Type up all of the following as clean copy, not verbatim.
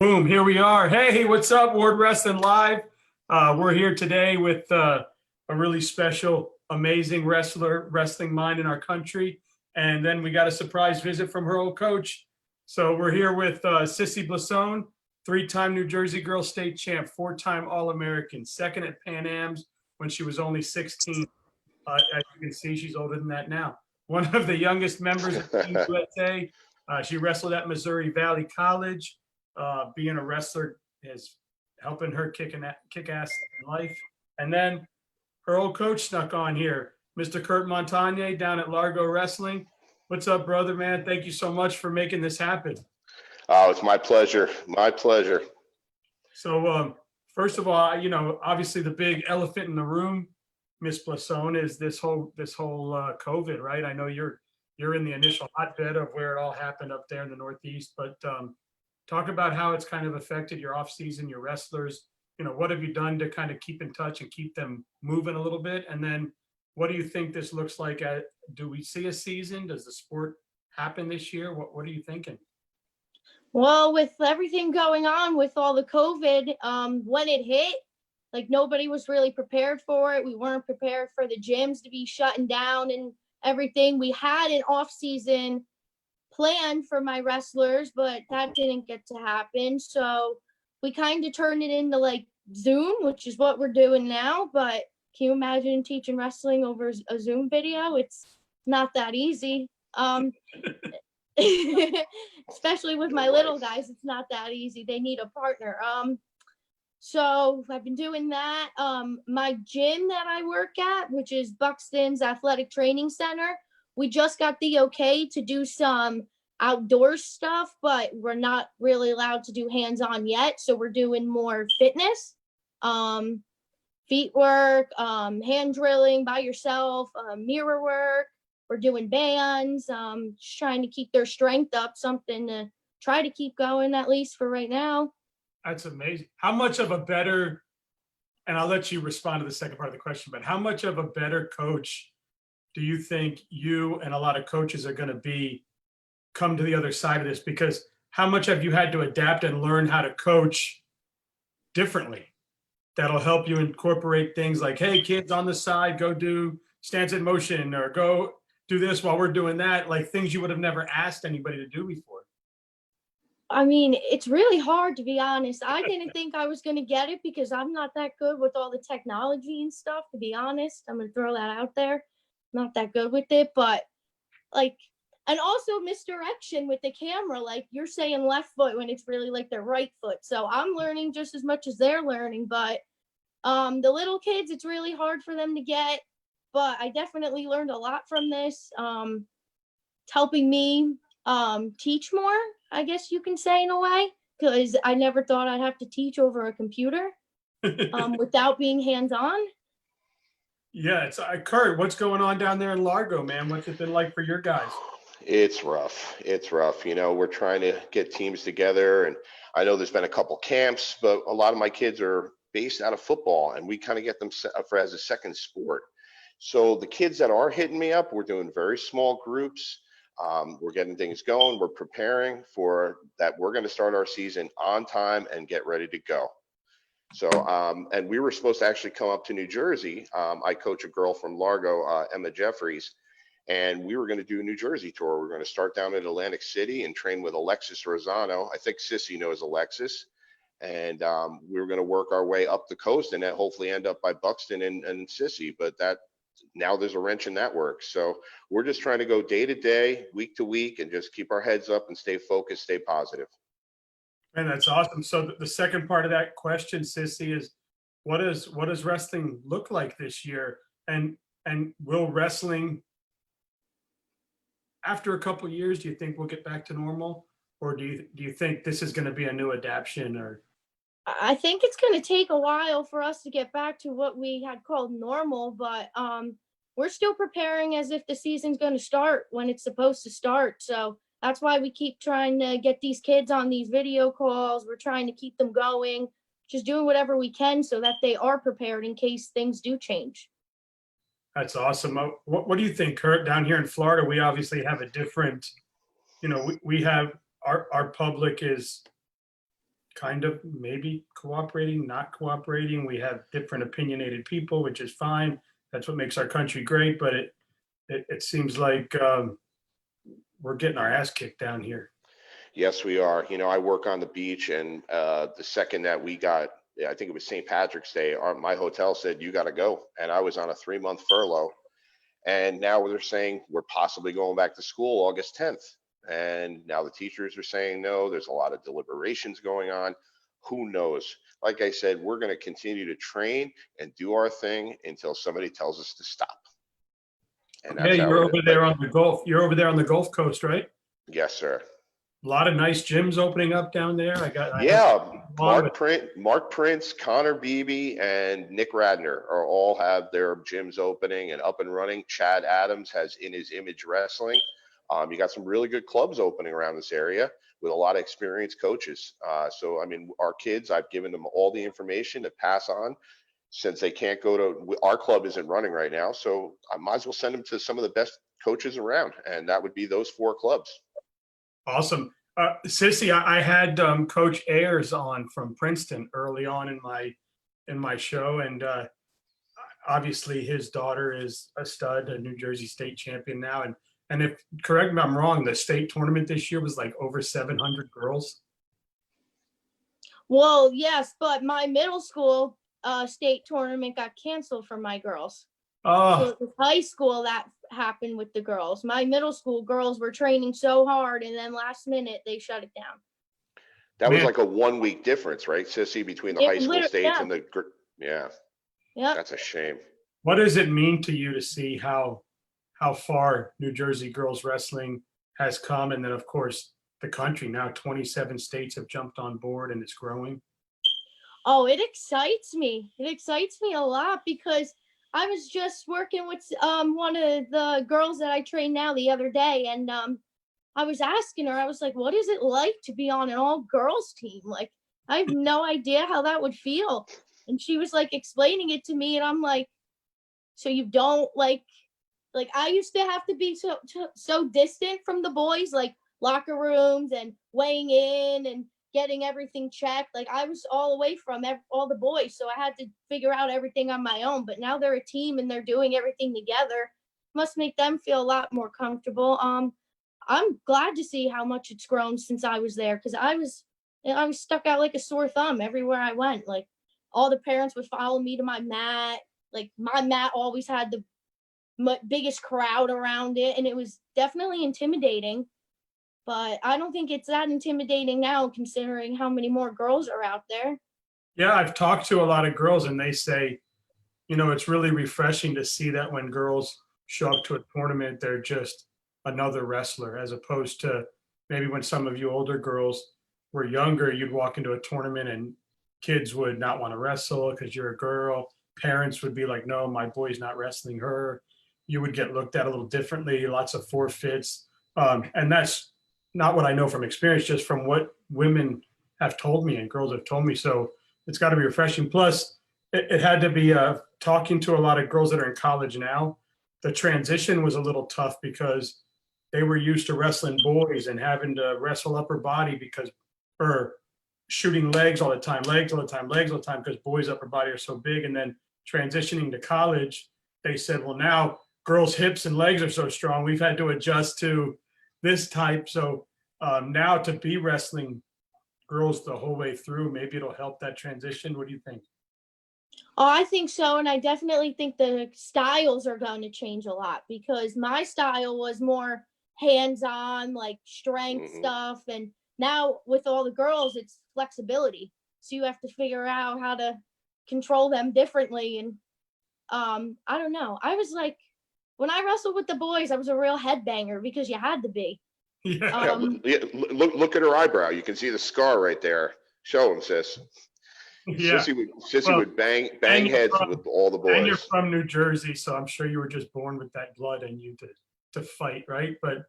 Boom, here we are. Hey, what's up, Ward Wrestling Live? We're here today with a really special, amazing wrestling mind in our country. And then we got a surprise visit from her old coach. So we're here with Sissy Blasone, three-time New Jersey Girls State champ, four-time All-American, second at Pan Am's when she was only 16. As you can see, she's older than that now. One of the youngest members of Team USA. She wrestled at Missouri Valley College. Being a wrestler is helping her kick ass in life. And then her old coach snuck on here, Mr. Kurt Montanye down at Largo Wrestling. What's up, brother, man? Thank you so much for making this happen. Oh, it's my pleasure. My pleasure. So, first of all, obviously the big elephant in the room, Miss Blasone, is this whole COVID, right? I know you're in the initial hotbed of where it all happened up there in the Northeast, but talk about how it's kind of affected your off season, your wrestlers. What have you done to kind of keep in touch and keep them moving a little bit? And then what do you think this looks like? Do we see a season? Does the sport happen this year? What are you thinking? Well, with everything going on with all the COVID, when it hit, like nobody was really prepared for it. We weren't prepared for the gyms to be shutting down and everything. We had an off season plan for my wrestlers, but that didn't get to happen. So we kind of turned it into like Zoom, which is what we're doing now. But can you imagine teaching wrestling over a Zoom video? It's not that easy. Especially with my little guys, it's not that easy. They need a partner. So I've been doing that. My gym that I work at, which is Buxton's Athletic Training Center, we just got the okay to do some outdoor stuff, but we're not really allowed to do hands-on yet. So we're doing more fitness, feet work, hand drilling by yourself, mirror work. We're doing bands, just trying to keep their strength up, something to try to keep going, at least for right now. That's amazing. How much of a better, and I'll let you respond to the second part of the question, but how much of a better coach do you think you and a lot of coaches are going to come to the other side of this? Because how much have you had to adapt and learn how to coach differently? That'll help you incorporate things like, hey, kids on the side, go do stance in motion, or go do this while we're doing that, like things you would have never asked anybody to do before. I mean, it's really hard, to be honest. I didn't think I was going to get it because I'm not that good with all the technology and stuff, to be honest. I'm going to throw that out there. Not that good with it, but like, and also misdirection with the camera. Like you're saying left foot when it's really like their right foot. So I'm learning just as much as they're learning, but the little kids, it's really hard for them to get, but I definitely learned a lot from this. It's helping me teach more, I guess you can say, in a way, because I never thought I'd have to teach over a computer without being hands-on. Yeah, it's Kurt, what's going on down there in Largo, man? What's it been like for your guys? It's rough. It's rough. We're trying to get teams together, and I know there's been a couple camps, but a lot of my kids are based out of football, and we kind of get them as a second sport. So the kids that are hitting me up, we're doing very small groups. We're getting things going. We're preparing for that. We're going to start our season on time and get ready to go. So, and we were supposed to actually come up to New Jersey. I coach a girl from Largo, Emma Jeffries, and we were going to do a New Jersey tour. We're going to start down in Atlantic City and train with Alexis Rosano. I think Sissy knows Alexis. And we were going to work our way up the coast and then hopefully end up by Buxton and Sissy. But now there's a wrench in that work. So we're just trying to go day to day, week to week, and just keep our heads up and stay focused, stay positive. And that's awesome. So the second part of that question, Sissy, is what does wrestling look like this year? And will wrestling, after a couple of years, do you think we'll get back to normal? Or do you think this is going to be a new adaptation? Or I think it's going to take a while for us to get back to what we had called normal, but we're still preparing as if the season's going to start when it's supposed to start. So that's why we keep trying to get these kids on these video calls. We're trying to keep them going, just doing whatever we can so that they are prepared in case things do change. That's awesome. What do you think, Kurt? Down here in Florida, we obviously have a different, we have our public is kind of maybe cooperating, not cooperating. We have different opinionated people, which is fine. That's what makes our country great. But it seems like we're getting our ass kicked down here. Yes, we are. You know, I work on the beach, and the second that we got, yeah, I think it was St. Patrick's Day, my hotel said, you got to go. And I was on a 3-month furlough. And now they're saying we're possibly going back to school August 10th. And now the teachers are saying no. There's a lot of deliberations going on. Who knows? Like I said, we're going to continue to train and do our thing until somebody tells us to stop. And Yeah, that's how you're it over is. there on the Gulf. You're over there on the Gulf Coast, right? Yes, sir. A lot of nice gyms opening up down there. I Yeah, along with, Mark Prince, Connor Beebe, and Nick Radner are all have their gyms opening and up and running. Chad Adams has In His Image Wrestling. You got some really good clubs opening around this area with a lot of experienced coaches. So, I mean, our kids, I've given them all the information to pass on since they can't go to, our club isn't running right now. So I might as well send them to some of the best coaches around. And that would be those 4 clubs. awesome. Sissy, I had Coach Ayers on from Princeton early on in my show, and obviously his daughter is a stud, a New Jersey state champion now. And if correct me if I'm wrong, the state tournament this year was like over 700 girls. Well, yes, but my middle school state tournament got canceled for my girls. So Oh, it was high school that happened with the girls. My middle school girls were training so hard, and then last minute they shut it down. That was man. like a 1-week difference, right, Sissy, between the It high school literally, states yeah, and the, yeah, yeah. that's a shame. What does it mean to you to see how far New Jersey girls wrestling has come, and then of course the country now 27 states have jumped on board and it's growing. Oh, it excites me. It excites me a lot because I was just working with one of the girls that I train now the other day, and I was asking her, I was like, what is it like to be on an all girls team? Like, I have no idea how that would feel. And she was like explaining it to me, and I'm like, so you don't like I used to have to be so distant from the boys, like locker rooms and weighing in and getting everything checked. Like I was all away from all the boys, so I had to figure out everything on my own. But now they're a team and they're doing everything together. Must make them feel a lot more comfortable. I'm glad to see how much it's grown since I was there, because I was stuck out like a sore thumb everywhere I went. Like all the parents would follow me to my mat. Like my mat always had the biggest crowd around it, and it was definitely intimidating. But I don't think it's that intimidating now, considering how many more girls are out there. Yeah, I've talked to a lot of girls and they say, it's really refreshing to see that when girls show up to a tournament, they're just another wrestler, as opposed to maybe when some of you older girls were younger, you'd walk into a tournament and kids would not want to wrestle because you're a girl. Parents would be like, no, my boy's not wrestling her. You would get looked at a little differently, lots of forfeits. And that's not what I know from experience, just from what women have told me and girls have told me. So it's got to be refreshing. Plus, it had to be talking to a lot of girls that are in college now. The transition was a little tough because they were used to wrestling boys and having to wrestle upper body or shooting legs all the time, legs all the time, legs all the time, because boys' upper body are so big. And then transitioning to college, they said, well, now girls' hips and legs are so strong, we've had to adjust to this type. So now to be wrestling girls the whole way through, maybe it'll help that transition. What do you think? Oh, I think so. And I definitely think the styles are going to change a lot, because my style was more hands-on, like strength Hmm. stuff. And now with all the girls, it's flexibility. So you have to figure out how to control them differently. And I don't know. I was like, when I wrestled with the boys, I was a real headbanger because you had to be. Yeah. Yeah, look at her eyebrow. You can see the scar right there. Show him, sis. Yeah. Sissy Well, would bang and you're heads from, with all the and you're boys. from New Jersey, so I'm sure you were just born with that blood in you to fight, right? But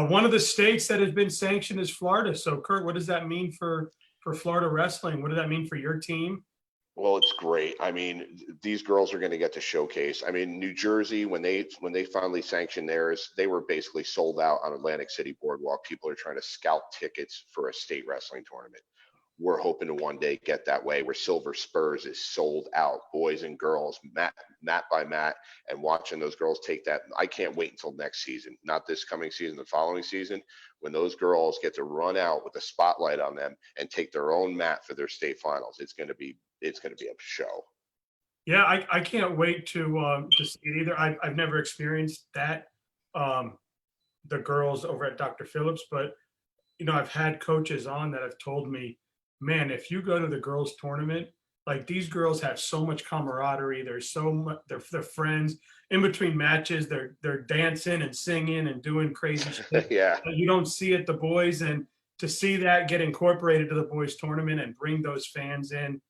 one of the states that has been sanctioned is Florida. So, Kurt, what does that mean for Florida wrestling? What does that mean for your team? Well, it's great. I mean, these girls are going to get to showcase. I mean, New Jersey, when they finally sanctioned theirs, they were basically sold out on Atlantic City Boardwalk. People are trying to scalp tickets for a state wrestling tournament. we're hoping to one day get that way where Silver Spurs is sold out, boys and girls, mat by mat, and watching those girls take that. I can't wait until next season, not this coming season, the following season, when those girls get to run out with the spotlight on them and take their own mat for their state finals. It's going to be a show. Yeah, I can't wait to see it either. I've never experienced that, the girls over at Dr. Phillips, but I've had coaches on that have told me, man, if you go to the girls tournament, like these girls have so much camaraderie. There's so much, they're friends. In between matches, they're dancing and singing and doing crazy shit. Yeah. You don't see it, the boys, and to see that get incorporated to the boys tournament and bring those fans in,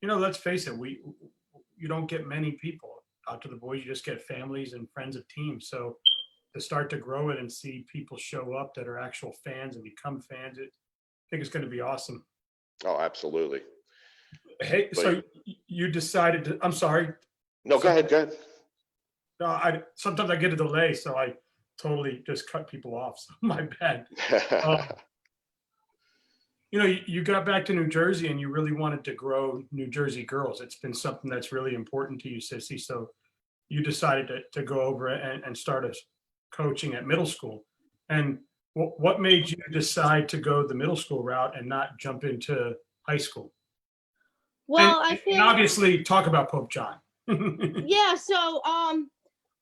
let's face it, you don't get many people out to the boys. You just get families and friends of teams. So to start to grow it and see people show up that are actual fans and become fans, I think it's going to be awesome. Oh, absolutely. Hey, so you decided to, I'm sorry. No, go ahead. No, sometimes I get a delay, so I totally just cut people off. So my bad. You got back to New Jersey and you really wanted to grow New Jersey girls. It's been something that's really important to you, Sissy. So you decided to go over and start coaching at middle school. And what made you decide to go the middle school route and not jump into high school? Well, and obviously talk about Pope John. Yeah, so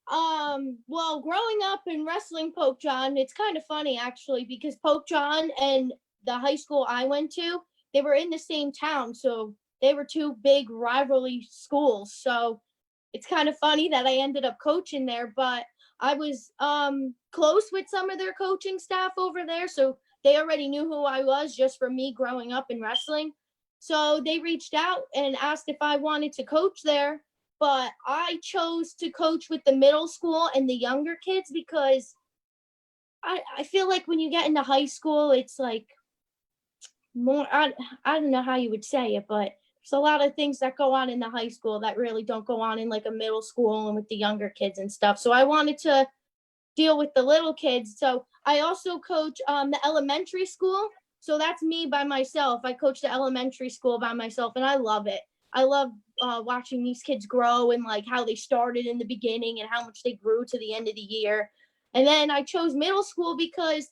well, growing up in wrestling Pope John, it's kind of funny actually, because Pope John and the high school I went to, they were in the same town, so they were two big rivalry schools. So it's kind of funny that I ended up coaching there, but I was close with some of their coaching staff over there, so they already knew who I was just from me growing up in wrestling. So they reached out and asked if I wanted to coach there, but I chose to coach with the middle school and the younger kids because I feel like when you get into high school, it's like more, I don't know how you would say it, but there's a lot of things that go on in the high school that really don't go on in like a middle school and with the younger kids and stuff. So I wanted to deal with the little kids. So I also coach the elementary school. So that's me by myself. I coach the elementary school by myself and I love it. I love watching these kids grow and like how they started in the beginning and how much they grew to the end of the year. And then I chose middle school because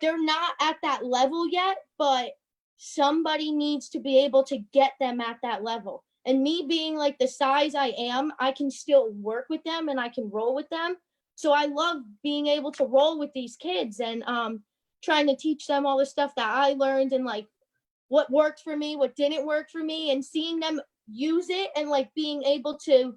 they're not at that level yet, but somebody needs to be able to get them at that level. And me being like the size I am, I can still work with them and I can roll with them. So I love being able to roll with these kids and trying to teach them all the stuff that I learned and like what worked for me, what didn't work for me, and seeing them use it and like being able to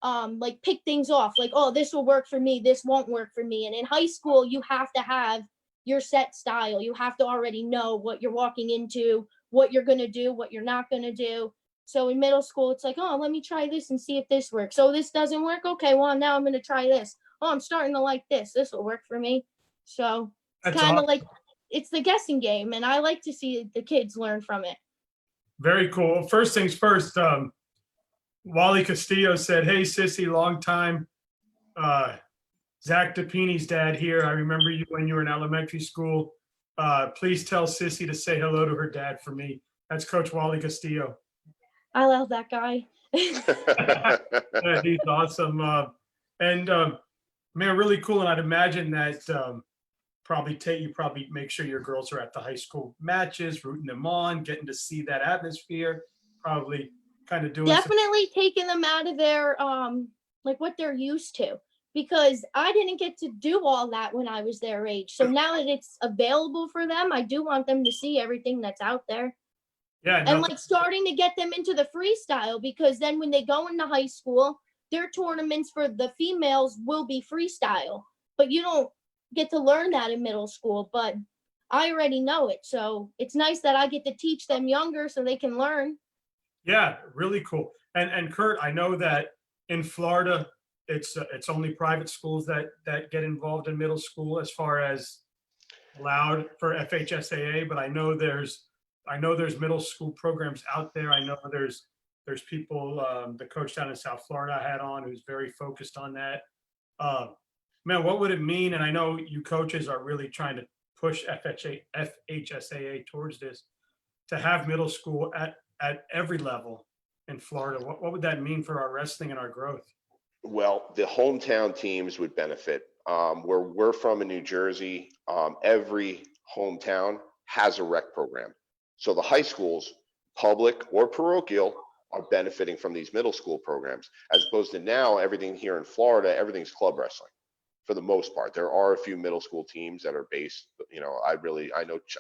like pick things off, like, oh, this will work for me, this won't work for me. And in high school, you have to have your set style. You have to already know what you're walking into, what you're going to do, what you're not going to do. So in middle school, it's like, oh, let me try this and see if this works. Oh, this doesn't work. Okay, well, now I'm going to try this. Oh, I'm starting to like this. This will work for me. So it's kind of like, it's the guessing game. And I like to see the kids learn from it. Very cool. First things first, Wally Castillo said, hey, Sissy, long time. Zach DePini's dad here. I remember you when you were in elementary school. Please tell Sissy to say hello to her dad for me. That's Coach Wally Castillo. I love that guy. Yeah, he's awesome. Man, really cool. And I'd imagine that you probably make sure your girls are at the high school matches, rooting them on, getting to see that atmosphere, probably kind of doing definitely taking them out of their like what they're used to, because I didn't get to do all that when I was their age. So now that it's available for them, I do want them to see everything that's out there. Yeah, and like starting to get them into the freestyle, because then when they go into high school, their tournaments for the females will be freestyle, but you don't get to learn that in middle school, but I already know it. So it's nice that I get to teach them younger so they can learn. Yeah, really cool. And Kurt, I know that in Florida, it's only private schools that get involved in middle school as far as allowed for FHSAA, but I know there's middle school programs out there. I know there's people, the coach down in South Florida I had on who's very focused on that. Man, what would it mean? And I know you coaches are really trying to push FHSAA towards this. to have middle school at every level in Florida? What would that mean for our wrestling and our growth? Well, the hometown teams would benefit. Where we're from in New Jersey, every hometown has a rec program. So the high schools, public or parochial, are benefiting from these middle school programs, as opposed to now everything here in Florida, everything's club wrestling for the most part. There are a few middle school teams that are based, I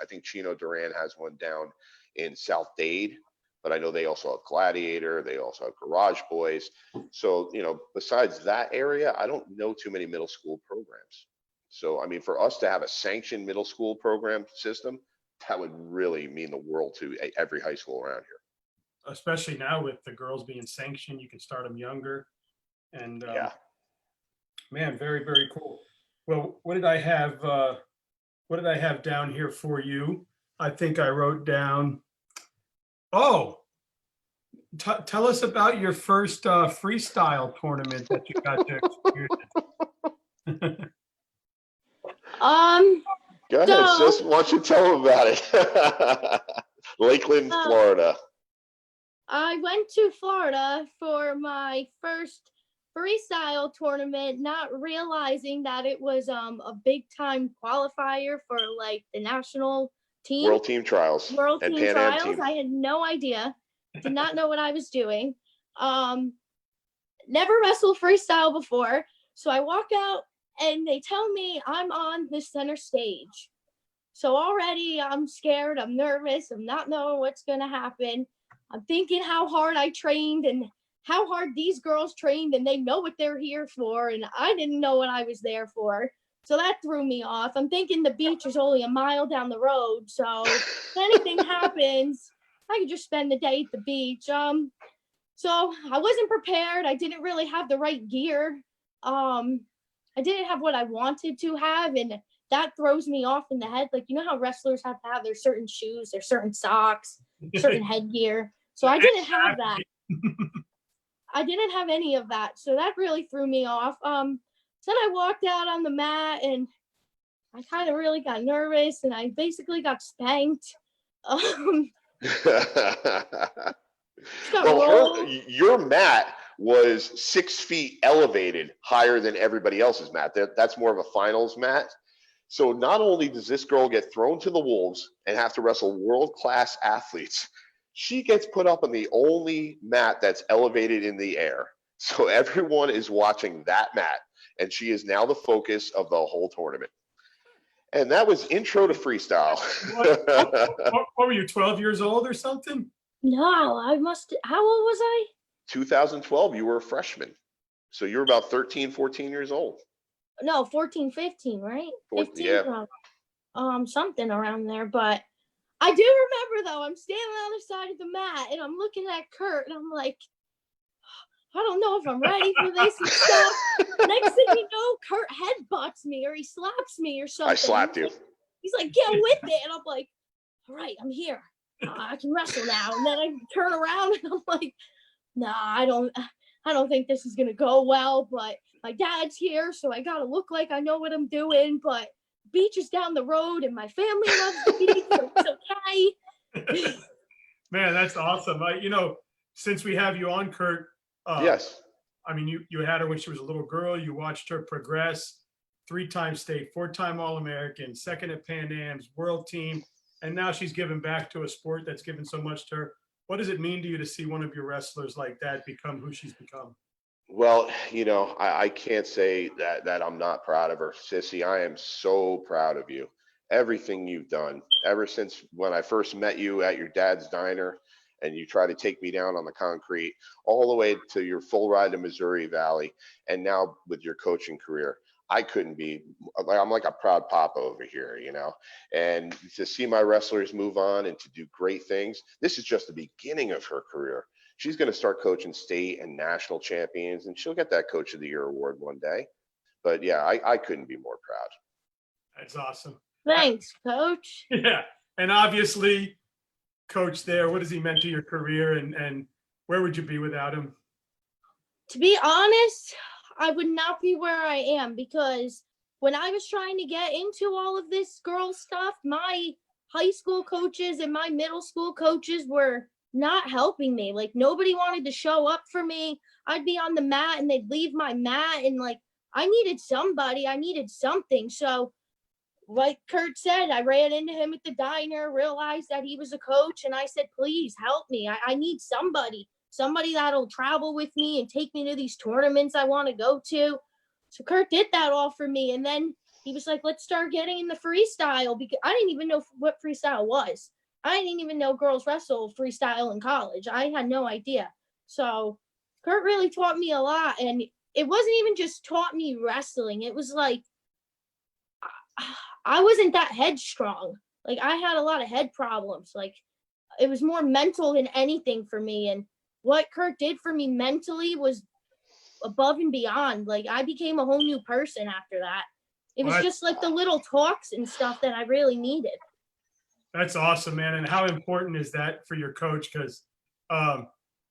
think Chino Duran has one down in South Dade, but I know they also have Gladiator, they also have Garage Boys. So, besides that area, I don't know too many middle school programs. So, I mean, for us to have a sanctioned middle school program system, that would really mean the world to every high school around here. Especially now with the girls being sanctioned, you can start them younger. And Yeah. man, very, very cool. Well, what did I have? What did I have down here for you? I think I wrote down. Oh, tell us about your first freestyle tournament that you got to experience. Go ahead, So- sis. Why don't you tell them about it? Lakeland, Florida. I went to Florida for my first freestyle tournament, not realizing that it was a big time qualifier for like the national team. World Team Trials. World and Team Pan Am Trials. team. I had no idea. Did not know what I was doing. Never wrestled freestyle before. So I walk out and they tell me I'm on the center stage. So already I'm scared, I'm nervous, I'm not knowing what's gonna happen. I'm thinking how hard I trained and how hard these girls trained, and they know what they're here for, and I didn't know what I was there for. So that threw me off. I'm thinking the beach is only a mile down the road, so if anything happens, I could just spend the day at the beach. So I wasn't prepared. I didn't really have the right gear. I didn't have what I wanted to have, and that throws me off in the head. Like, you know how wrestlers have to have their certain shoes, their certain socks, certain headgear. So I didn't have that. I didn't have any of that. So that really threw me off. Then I walked out on the mat and I kind of really got nervous and I basically got spanked. Well, your mat was 6 feet elevated higher than everybody else's mat. That's more of a finals mat. So not only does this girl get thrown to the wolves and have to wrestle world-class athletes, she gets put up on the only mat that's elevated in the air. So everyone is watching that mat, and she is now the focus of the whole tournament. And that was intro to freestyle. What were you, 12 years old or something? No, how old was I? 2012, you were a freshman. So you were about 13, 14 years old. No, 14, 15, right? 15, yeah. Something around there. But I do remember, though, I'm standing on the side of the mat and I'm looking at Kurt and I'm like, I don't know if I'm ready for this and stuff. Next thing you know, Kurt headbutts me or he slaps me or something. I slapped you. He's like, get with it. And I'm like, all right, I'm here. I can wrestle now. And then I turn around and I'm like, nah, I don't think this is gonna go well, but my dad's here, so I gotta look like I know what I'm doing. But beach is down the road and my family loves the beach, so it's okay. Man, that's awesome. Since we have you on, Kurt, Yes. I mean, you had her when she was a little girl. You watched her progress, 3-time state, 4-time All-American, second at Pan Am's, world team, and now she's given back to a sport that's given so much to her. What does it mean to you to see one of your wrestlers like that become who she's become? Well, I can't say that I'm not proud of her. Sissy, I am so proud of you. Everything you've done ever since when I first met you at your dad's diner and you tried to take me down on the concrete, all the way to your full ride to Missouri Valley, and now with your coaching career. I couldn't be, I'm like a proud papa over here, and to see my wrestlers move on and to do great things. This is just the beginning of her career. She's going to start coaching state and national champions, and she'll get that Coach of the Year award one day. But yeah, I couldn't be more proud. That's awesome. Thanks, Coach. Yeah. And obviously, Coach there, what has he meant to your career, and where would you be without him? To be honest, I would not be where I am because when I was trying to get into all of this girl stuff, my high school coaches and my middle school coaches were not helping me. Like nobody wanted to show up for me. I'd be on the mat and they'd leave my mat, and like I needed somebody, I needed something. So like Kurt said, I ran into him at the diner, realized that he was a coach, and I said, please help me. I need somebody that'll travel with me and take me to these tournaments I want to go to. So Kurt did that all for me. And then he was like, let's start getting in the freestyle, because I didn't even know what freestyle was. I didn't even know girls wrestle freestyle in college. I had no idea. So Kurt really taught me a lot. And it wasn't even just taught me wrestling. It was like, I wasn't that headstrong. Like I had a lot of head problems. Like it was more mental than anything for me. And what Kurt did for me mentally was above and beyond. Like I became a whole new person after that. It was just like the little talks and stuff that I really needed. That's awesome, man. And how important is that for your coach? Because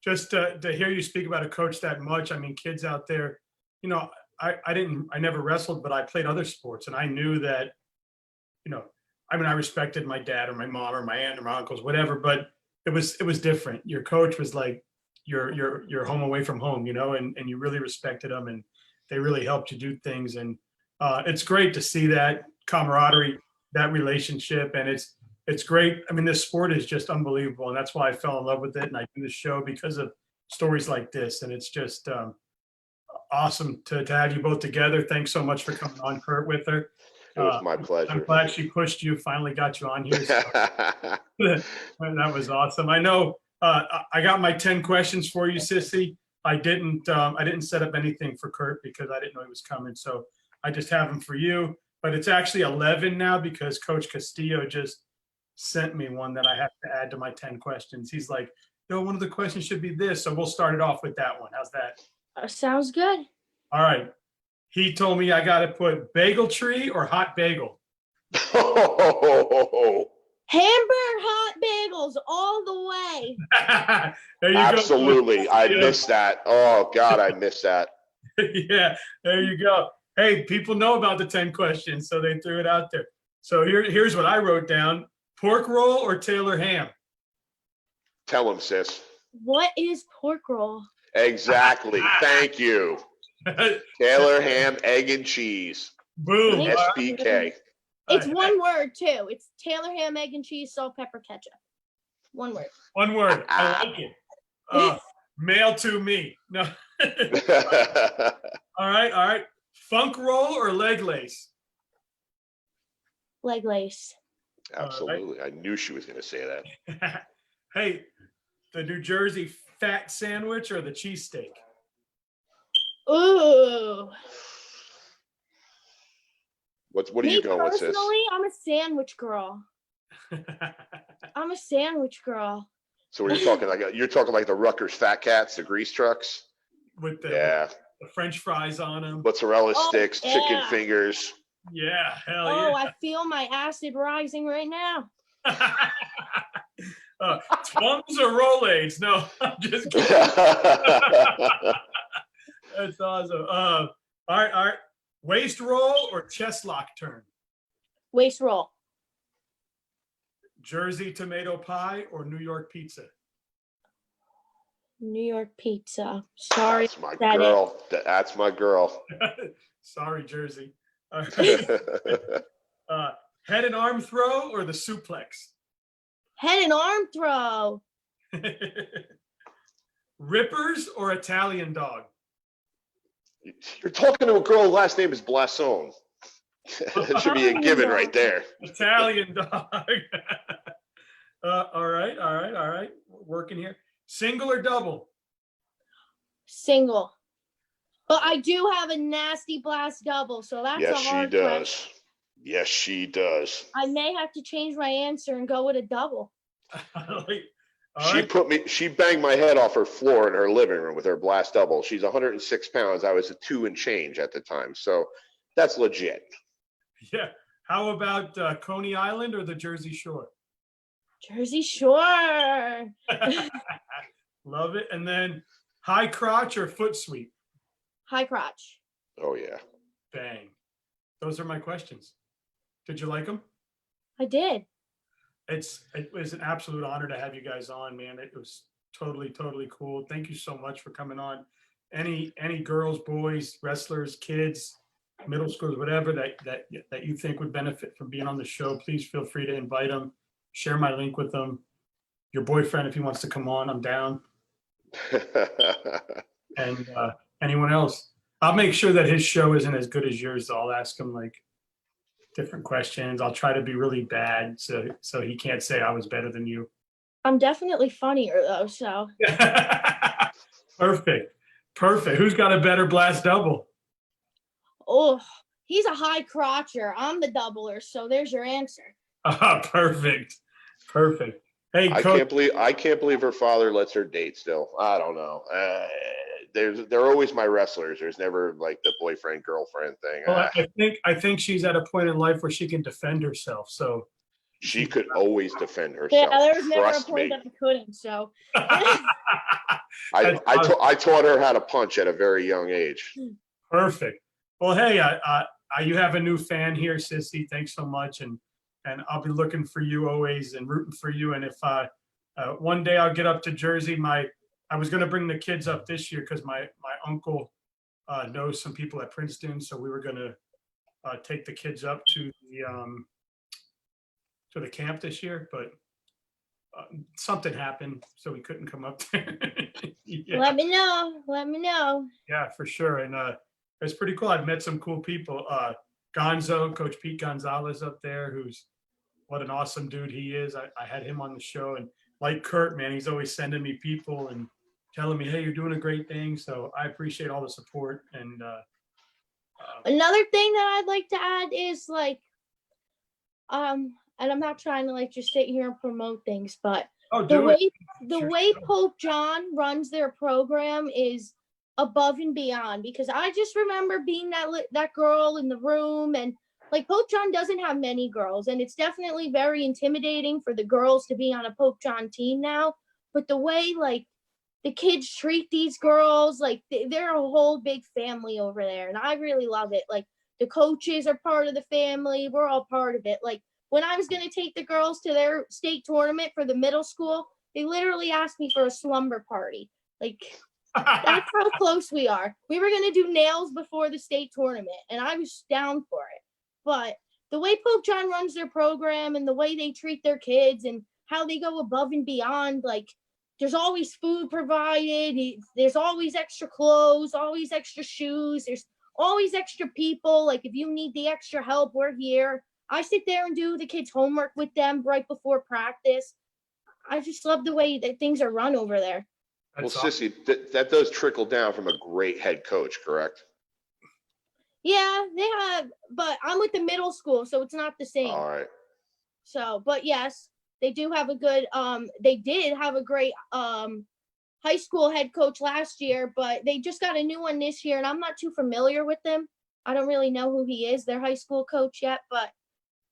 just to hear you speak about a coach that much, I mean, kids out there, you know, I never wrestled, but I played other sports, and I knew that, you know, I mean, I respected my dad or my mom or my aunt or my uncles, whatever, but it was different. Your coach was like your home away from home, you know, and you really respected them, and they really helped you do things. And it's great to see that camaraderie, that relationship, and it's great. I mean, this sport is just unbelievable, and that's why I fell in love with it. And I do this show because of stories like this, and it's just awesome to have you both together. Thanks so much for coming on, Kurt, with her. It was my pleasure. I'm glad she pushed you, finally got you on here. So that was awesome. I know I got my 10 questions for you, Sissy. I didn't set up anything for Kurt because I didn't know he was coming. So I just have them for you. But it's actually 11 now because Coach Castillo just sent me one that I have to add to my 10 questions. He's like, no, one of the questions should be this. So we'll start it off with that one. How's that? Sounds good. All right. He told me I got to put bagel tree or hot bagel. Hamburg hot bagels all the way. There you Absolutely. go. I missed that. Oh, God, I missed that. Yeah, there you go. Hey, people know about the 10 questions, so they threw it out there. So here's what I wrote down. Pork roll or Taylor ham? Tell him, sis. What is pork roll? Exactly. Thank you. Taylor ham, egg and cheese. Boom. SPK. It's one word too. It's Taylor ham, egg and cheese, salt, pepper, ketchup. One word. One word. I like it. Mail to me. No. All right. Funk roll or leg lace? Leg lace. Absolutely. Right. I knew she was going to say that. Hey, the New Jersey fat sandwich or the cheesesteak? Ooh. What are you going with, sis? Personally, I'm a sandwich girl. I'm a sandwich girl. So what are you talking like? You're talking like the Rutgers Fat Cats, the grease trucks? With the French fries on them. Mozzarella sticks, chicken fingers. Yeah, hell yeah. Oh, I feel my acid rising right now. Twums or Rolaids? No, I'm just kidding. That's awesome. All right. Waist roll or chest lock turn? Waist roll. Jersey tomato pie or New York pizza? New York pizza. Sorry. That's my girl. That's my girl. Sorry, Jersey. All right. Head and arm throw or the suplex? Head and arm throw. Rippers or Italian dog? You're talking to a girl whose last name is Blasone. That should be a given right there. Italian dog. All right. Working here. Single or double? Single. But I do have a nasty blast double, so that's a hard question. Yes, she does. I may have to change my answer and go with a double. She banged my head off her floor in her living room with her blast double. She's 106 pounds. I was a 2 and change at the time. So that's legit. Yeah. How about Coney Island or the Jersey Shore? Jersey Shore. Love it. And then high crotch or foot sweep? High crotch. Oh, yeah. Bang. Those are my questions. Did you like them? I did. It was an absolute honor to have you guys on, man. It was totally cool. Thank you so much for coming on. Any girls, boys, wrestlers, kids, middle schoolers, whatever that you think would benefit from being on the show, please feel free to invite them. Share my link with them. Your boyfriend, if he wants to come on, I'm down. And anyone else, I'll make sure that his show isn't as good as yours. I'll ask him like different questions. I'll try to be really bad so he can't say I was better than you. I'm definitely funnier though, so. Perfect. Who's got a better blast double? Oh, he's a high crotcher. I'm the doubler, so there's your answer. Perfect. Hey, I Coach. can't believe her father lets her date still. I don't know. They're always my wrestlers. There's never like the boyfriend girlfriend thing. Well, I think she's at a point in life where she can defend herself. So She could always defend herself. Yeah, there was never a Trust point me. that I couldn't, so. I taught her how to punch at a very young age. Perfect. Well, hey, you have a new fan here, Sissy. Thanks so much, and I'll be looking for you always and rooting for you. And if one day I'll get up to Jersey, I was going to bring the kids up this year because my uncle knows some people at Princeton, so we were going to take the kids up to the camp this year, but something happened, so we couldn't come up there. Yeah. Let me know. Yeah, for sure. And it's pretty cool. I've met some cool people. Gonzo, Coach Pete Gonzalez up there, what an awesome dude he is. I had him on the show, and like Kurt, man, he's always sending me people and telling me, hey, you're doing a great thing. So I appreciate all the support. And Another thing that I'd like to add is like, and I'm not trying to like just sit here and promote things, but the way Pope John runs their program is above and beyond, because I just remember being that girl in the room, and like Pope John doesn't have many girls, and it's definitely very intimidating for the girls to be on a Pope John team now. But the way like the kids treat these girls, like they're a whole big family over there, and I really love it. Like the coaches are part of the family. We're all part of it. Like when I was going to take the girls to their state tournament for the middle school, they literally asked me for a slumber party. Like that's how close we are. We were going to do nails before the state tournament, and I was down for it. But the way Pope John runs their program and the way they treat their kids and how they go above and beyond, like there's always food provided. There's always extra clothes, always extra shoes. There's always extra people. Like if you need the extra help, we're here. I sit there and do the kids' homework with them right before practice. I just love the way that things are run over there. Well, Sissy, that does trickle down from a great head coach, correct? Yeah, they have, but I'm with the middle school, so it's not the same. All right. So, but yes, they do have a good, they did have a great high school head coach last year, but they just got a new one this year, and I'm not too familiar with them. I don't really know who he is, their high school coach yet, but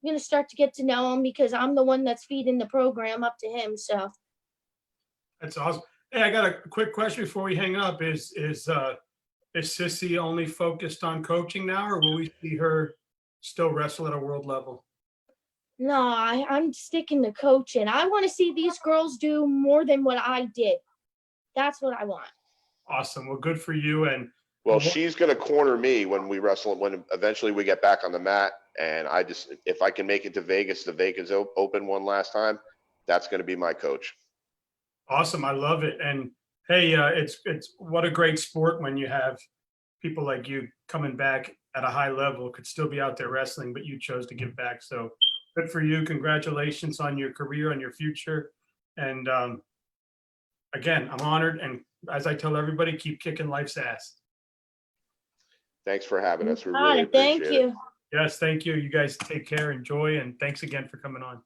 I'm going to start to get to know him because I'm the one that's feeding the program up to him, so. That's awesome. Hey, I got a quick question before we hang up. Is Sissy only focused on coaching now, or will we see her still wrestle at a world level? No, I'm sticking to coaching. I want to see these girls do more than what I did. That's what I want. Awesome. Well, good for you. And well, she's going to corner me when we wrestle, when eventually we get back on the mat. And if I can make it to Vegas, the Vegas Open one last time, that's going to be my coach. Awesome. I love it. And hey, it's what a great sport when you have people like you coming back at a high level, could still be out there wrestling, but you chose to give back. So good for you. Congratulations on your career, on your future. And again, I'm honored. And as I tell everybody, keep kicking life's ass. Thanks for having us. We really appreciate Thank you. it. Yes, thank you. You guys take care, enjoy, and thanks again for coming on.